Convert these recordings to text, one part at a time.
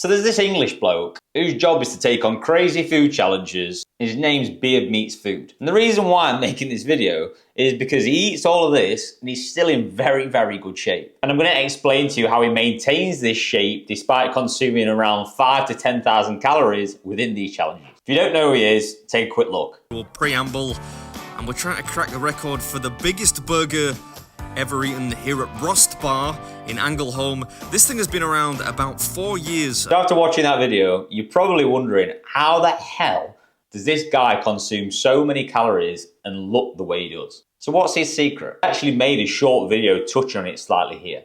So there's this English bloke whose job is to take on crazy food challenges. His name's Beard Meats Food. And the reason why I'm making this video is because he eats all of this and he's still in very, very good shape. And I'm going to explain to you how he maintains this shape despite consuming around 5,000 to 10,000 calories within these challenges. If you don't know who he is, take a quick look. Preamble, and we're trying to crack the record for the biggest burger ever eaten here at Rost Bar in Angleholm. This thing has been around about 4 years. So after watching that video, you're probably wondering, how the hell does this guy consume so many calories and look the way he does? So what's his secret? I actually made a short video touching on it slightly here.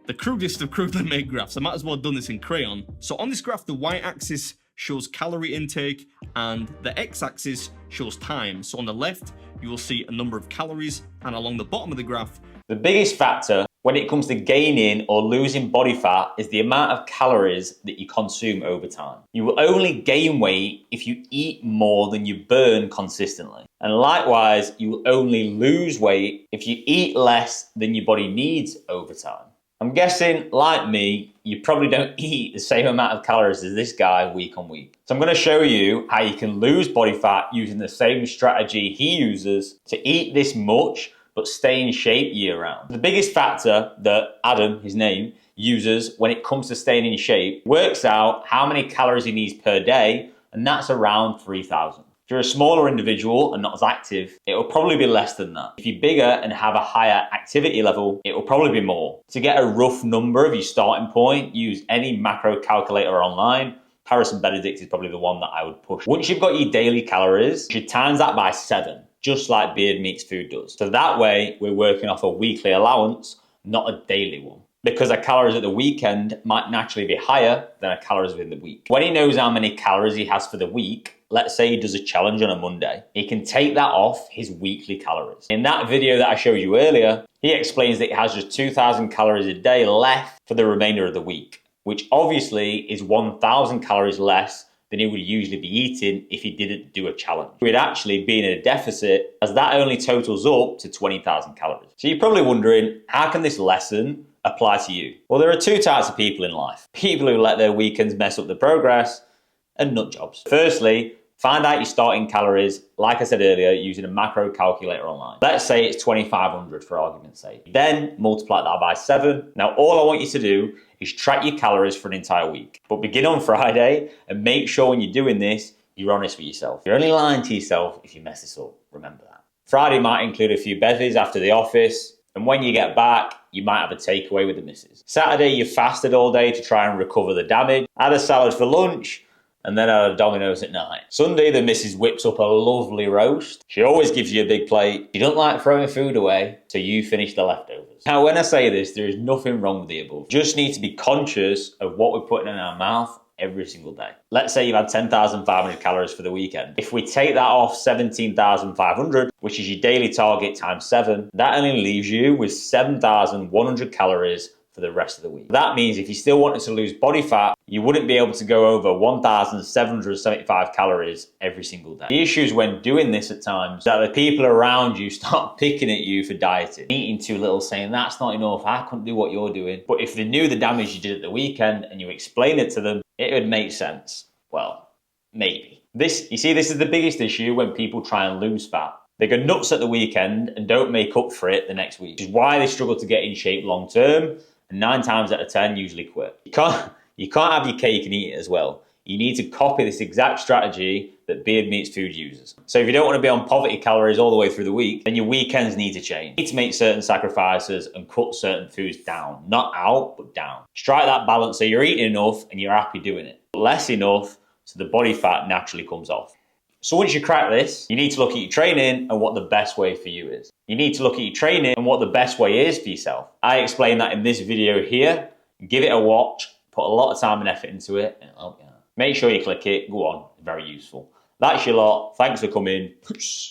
The crudest of crudely made graphs. I might as well have done this in crayon. So on this graph, the y-axis shows calorie intake and the x-axis shows time. So on the left, you will see a number of calories, and along the bottom of the graph, the biggest factor when it comes to gaining or losing body fat is the amount of calories that you consume over time. You will only gain weight if you eat more than you burn consistently. And likewise, you will only lose weight if you eat less than your body needs over time. I'm guessing, like me, you probably don't eat the same amount of calories as this guy week on week. So I'm going to show you how you can lose body fat using the same strategy he uses to eat this much but stay in shape year round. The biggest factor that Adam, his name, uses when it comes to staying in shape works out how many calories he needs per day, and that's around 3,000. If you're a smaller individual and not as active, it will probably be less than that. If you're bigger and have a higher activity level, it will probably be more. To get a rough number of your starting point, use any macro calculator online. Harrison Benedict is probably the one that I would push. Once you've got your daily calories, you should times that by 7. Just like Beard Meats Food does. So that way, we're working off a weekly allowance, not a daily one. Because our calories at the weekend might naturally be higher than our calories within the week. When he knows how many calories he has for the week, let's say he does a challenge on a Monday, he can take that off his weekly calories. In that video that I showed you earlier, he explains that he has just 2,000 calories a day left for the remainder of the week, which obviously is 1,000 calories less than he would usually be eating if he didn't do a challenge. We'd actually be in a deficit, as that only totals up to 20,000 calories. So you're probably wondering, how can this lesson apply to you? Well, there are two types of people in life. People who let their weekends mess up their progress, and nut jobs. Firstly, find out your starting calories, like I said earlier, using a macro calculator online. Let's say it's 2,500 for argument's sake. Then multiply that by 7. Now, all I want you to do is track your calories for an entire week. But begin on Friday and make sure when you're doing this, you're honest with yourself. You're only lying to yourself if you mess this up. Remember that. Friday might include a few bevies after the office. And when you get back, you might have a takeaway with the missus. Saturday, you fasted all day to try and recover the damage. Had a salad for lunch, and then had a Domino's at night. Sunday, the missus whips up a lovely roast. She always gives you a big plate. She don't like throwing food away, so you finish the leftovers. Now, when I say this, there is nothing wrong with the above. Just need to be conscious of what we're putting in our mouth every single day. Let's say you've had 10,500 calories for the weekend. If we take that off 17,500, which is your daily target times 7, that only leaves you with 7,100 calories for the rest of the week. That means if you still wanted to lose body fat, you wouldn't be able to go over 1,775 calories every single day. The issue is when doing this at times that the people around you start picking at you for dieting, eating too little, saying that's not enough, I couldn't do what you're doing. But if they knew the damage you did at the weekend and you explain it to them, it would make sense. Well, maybe. You see, this is the biggest issue when people try and lose fat. They go nuts at the weekend and don't make up for it the next week, which is why they struggle to get in shape long term. And 9 times out of 10 usually quit. You can't have your cake and eat it as well. You need to copy this exact strategy that Beard Meats Food uses. So if you don't want to be on poverty calories all the way through the week, then your weekends need to change. You need to make certain sacrifices and cut certain foods down. Not out, but down. Strike that balance so you're eating enough and you're happy doing it. Less enough so the body fat naturally comes off. So once you crack this, you need to look at your training and what the best way for you is. You need to look at your training and what the best way is for yourself. I explain that in this video here. Give it a watch, put a lot of time and effort into it, and make sure you click it. Go on, very useful. That's your lot. Thanks for coming.